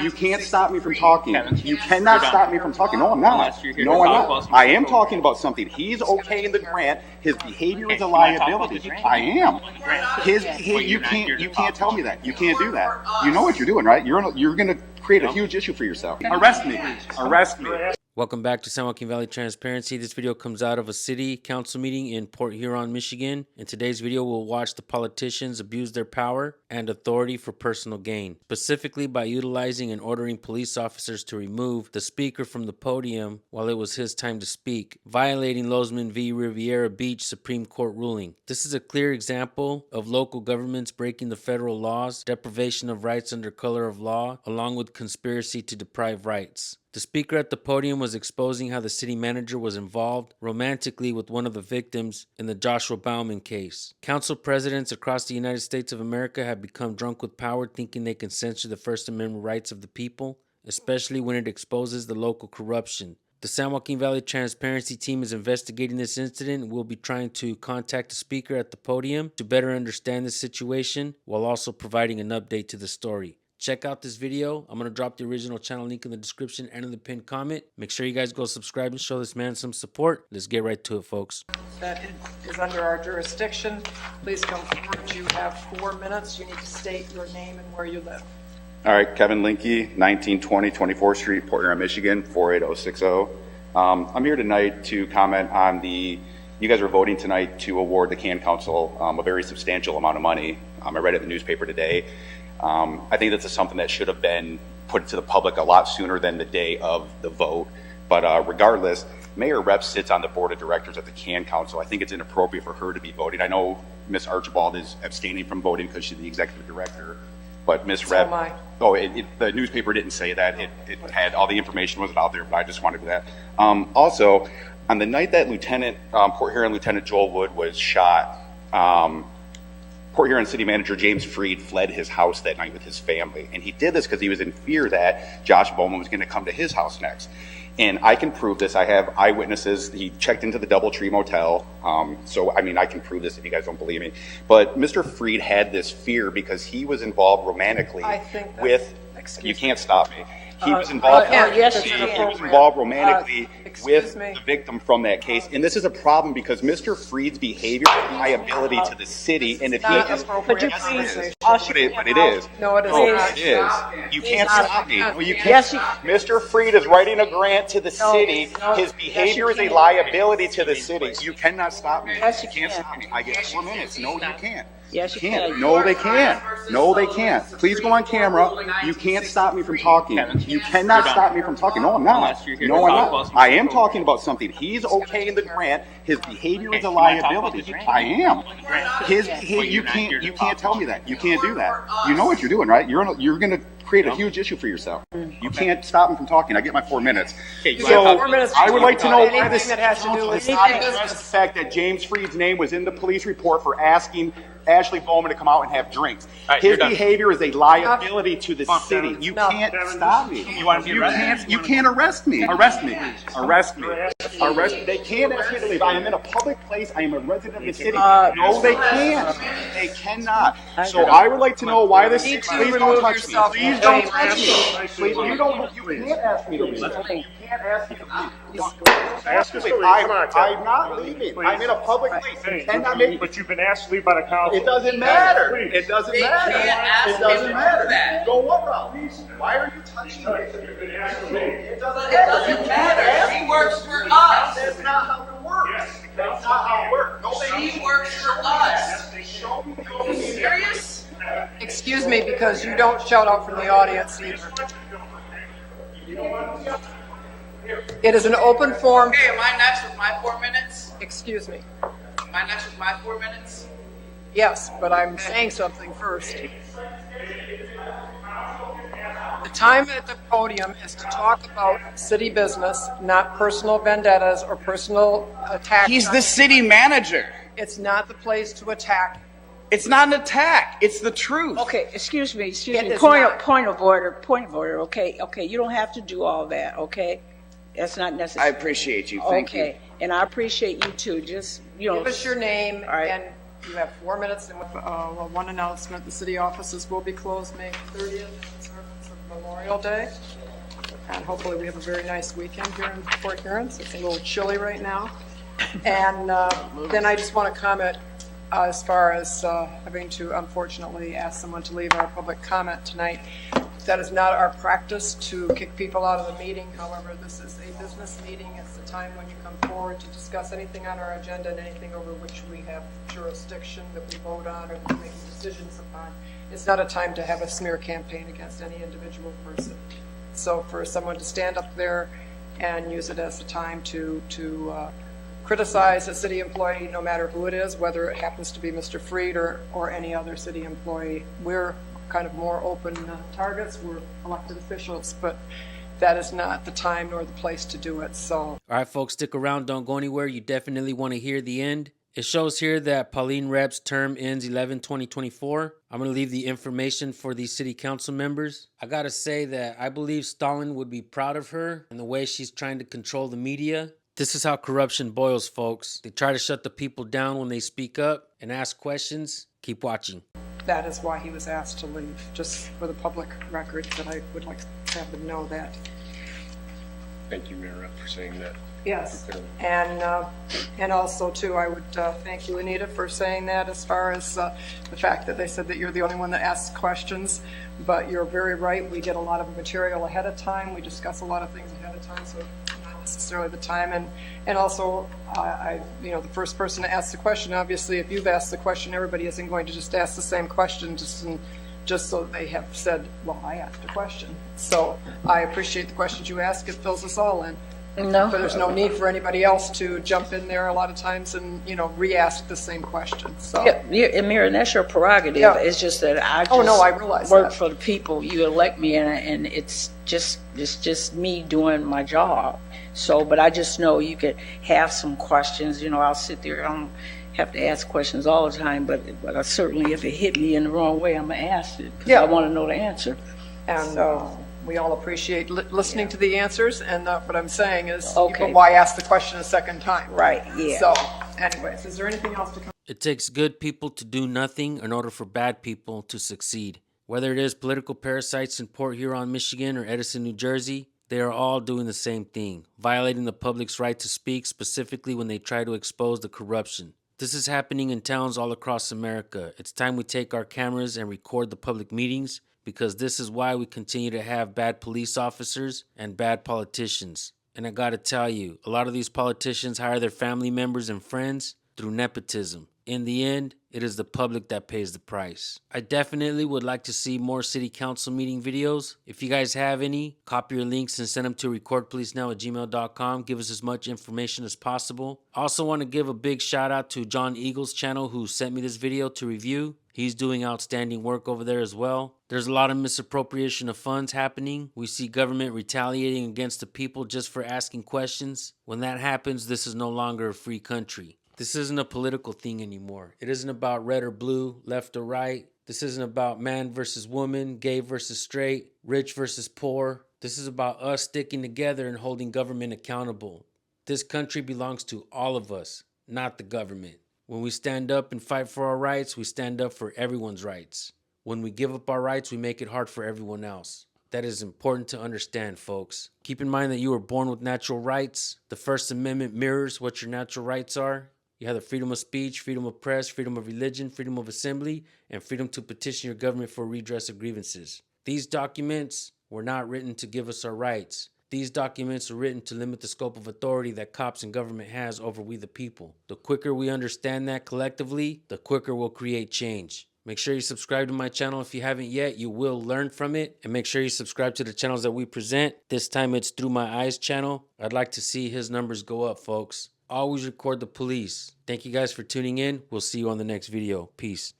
You can't stop me from talking. You cannot stop me from talking. No, I'm not. No, I'm not. I am talking about something. He's okay in the grant. His behavior is a liability. I am. You can't tell me that. You can't do that. You know what you're doing, right? You're going to create a huge issue for yourself. Arrest me. Arrest me. Welcome back to San Joaquin Valley Transparency. This video comes out of a city council meeting in Port Huron, Michigan. In today's video, we'll watch the politicians abuse their power and authority for personal gain, specifically by utilizing and ordering police officers to remove the speaker from the podium while it was his time to speak, violating Lozman v. Riviera Beach Supreme Court ruling. This is a clear example of local governments breaking the federal laws, deprivation of rights under color of law, along with conspiracy to deprive rights. The speaker at the podium was exposing how the city manager was involved romantically with one of the victims in the Joshua Bauman case. Council presidents across the United States of America have become drunk with power, thinking they can censor the First Amendment rights of the people, especially when it exposes the local corruption. The San Joaquin Valley Transparency team is investigating this incident and will be trying to contact the speaker at the podium to better understand the situation while also providing an update to the story. Check out this video. I'm going to drop the original channel link in the description and in the pinned comment. Make sure you guys go subscribe and show this man some support. Let's get right to it, folks. That is under our jurisdiction. Please come forward. You have 4 minutes. You need to state your name and where you live. All right, Kevin Linke, 1920 24th Street, Port Huron, Michigan, 48060. I'm here tonight to comment on you guys are voting tonight to award the Can Council a very substantial amount of money. I read it in the newspaper today. I think this is something that should have been put to the public a lot sooner than the day of the vote. But regardless, Mayor Rep sits on the board of directors of the Can Council. I think it's inappropriate for her to be voting. I know Ms. Archibald is abstaining from voting because she's the executive director. But Ms. Rep, the newspaper didn't say that. It had all the information wasn't out there, but I just wanted to do that. Also, on the night that Port Huron Lieutenant Joel Wood was shot, Port Huron City Manager James Freed fled his house that night with his family. And he did this because he was in fear that Josh Bowman was going to come to his house next. And I can prove this. I have eyewitnesses. He checked into the DoubleTree Motel. I can prove this if you guys don't believe me. But Mr. Freed had this fear because he was involved romantically with, you can't stop me. He was involved. He was involved romantically with the victim from that case, and this is a problem because Mr. Freed's behavior is a liability to the city, and if he is, but it is. No, it is not. It is. You can't stop me. No, you can't. Mr. Freed is writing a grant to the city. His behavior is a liability to the city. You cannot stop me. You can't stop me. I get 4 minutes. No, you can't. Yes, you can't. No, they can't. No, they can't. Please go on camera. You can't stop me from talking. You cannot stop me from talking. No, I'm not. No, I'm not. I am talking about something. He's okay in the grant. His behavior is a liability. I am. You can't tell me that. You can't do that. You know what you're doing, right? You're going to create a huge issue for yourself. You can't stop him from talking. I get my 4 minutes. So I would like to know why this has to do with the fact that James Freed's name was in the police report for asking Ashley Bowman to come out and have drinks. His behavior is a liability to the city. You can't stop me. You can't arrest me. Arrest me. Arrest me. Arrest me. They can't ask me to leave. I am in a public place. I am a resident of the city. No, they can't. They cannot. So I would like to know why this. Please don't touch me. Please don't touch me. Please, you can't ask me to leave. You can't ask me to leave. I'm not leaving. I'm in a public place. But you've been asked to leave by the council. It doesn't matter. It doesn't matter. It doesn't matter. Go what route? Why are you touching me? It doesn't matter. She works for us. That's not how it works. That's not how it works. She works for us. Are you serious? Excuse me, because you don't shout out from the audience either. It is an open forum. Okay, am I next with my 4 minutes? Excuse me. Am I next with my 4 minutes? Yes, but I'm saying something first. The time at the podium is to talk about city business, not personal vendettas or personal attacks. He's the city manager. It's not the place to attack. It's not an attack. It's the truth. Okay, excuse me. Point of order. Okay, you don't have to do all that. Okay, that's not necessary. I appreciate you. Thank you. And I appreciate you too. Just give us your name, right. And you have 4 minutes. And with one announcement: the city offices will be closed May 30th. Servants of Memorial Day. And hopefully we have a very nice weekend here in Port Huron. So it's a little chilly right now. And then I just want to comment as far as having to unfortunately ask someone to leave our public comment tonight. That is not our practice to kick people out of the meeting. However, this is a business meeting. It's the time when you come forward to discuss anything on our agenda and anything over which we have jurisdiction that we vote on or that we make decisions upon. It's not a time to have a smear campaign against any individual person. So for someone to stand up there and use it as a time to criticize a city employee, no matter who it is, whether it happens to be Mr. Freed or any other city employee, we're kind of more open targets. We're elected officials, but that is not the time nor the place to do it. So, All right, folks, stick around. Don't go anywhere. You definitely want to hear the end. It shows here that Pauline Rep's term ends 11/2024. I'm going to leave the information for these city council members. I got to say that I believe Stalin would be proud of her and the way she's trying to control the media. This is how corruption boils, folks. They try to shut the people down when they speak up and ask questions. Keep watching. that is why he was asked to leave, just for the public record, that I would like to have them know that. Thank you, Mayor, for saying that. Yes, and also too, I would thank you, Anita, for saying that as far as the fact that they said that you're the only one that asks questions, but you're very right. We get a lot of material ahead of time. We discuss a lot of things ahead of time, so not necessarily the time. And also, the first person to ask the question, obviously, if you've asked the question, everybody isn't going to just ask the same question just so they have said, well, I asked a question. So I appreciate the questions you ask. It fills us all in. No. But there's no need for anybody else to jump in there a lot of times and, re-ask the same question. So. Yeah, Amir, and that's your prerogative. Yeah. It's just that I just I realize work that. for the people. You elect me, and it's just me doing my job. So, but I just know you could have some questions. I'll sit there. I don't have to ask questions all the time, but I certainly, if it hit me in the wrong way, I'm going to ask it. Yeah. I want to know the answer. And we all appreciate listening to the answers, and what I'm saying is, Okay. why ask the question a second time? Right, yeah. So, anyways, is there anything else to come? It takes good people to do nothing in order for bad people to succeed. Whether it is political parasites in Port Huron, Michigan, or Edison, New Jersey, they are all doing the same thing, violating the public's right to speak, specifically when they try to expose the corruption. This is happening in towns all across America. It's time we take our cameras and record the public meetings, because this is why we continue to have bad police officers and bad politicians. And I gotta tell you, a lot of these politicians hire their family members and friends through nepotism. In the end, it is the public that pays the price. I definitely would like to see more city council meeting videos. If you guys have any, copy your links and send them to recordpolicenow@gmail.com. Give us as much information as possible. I also want to give a big shout out to John Eagle's channel, who sent me this video to review. He's doing outstanding work over there as well. There's a lot of misappropriation of funds happening. We see government retaliating against the people just for asking questions. When that happens, this is no longer a free country. This isn't a political thing anymore. It isn't about red or blue, left or right. This isn't about man versus woman, gay versus straight, rich versus poor. This is about us sticking together and holding government accountable. This country belongs to all of us, not the government. When we stand up and fight for our rights, we stand up for everyone's rights. When we give up our rights, we make it hard for everyone else. That is important to understand, folks. Keep in mind that you were born with natural rights. The First Amendment mirrors what your natural rights are. You have the freedom of speech, freedom of press, freedom of religion, freedom of assembly, and freedom to petition your government for redress of grievances. These documents were not written to give us our rights. These documents are written to limit the scope of authority that cops and government has over we the people. The quicker we understand that collectively, the quicker we'll create change. Make sure you subscribe to my channel if you haven't yet. You will learn from it. And make sure you subscribe to the channels that we present. This time it's Through My Eyes channel. I'd like to see his numbers go up, folks. Always record the police. Thank you guys for tuning in. We'll see you on the next video. Peace.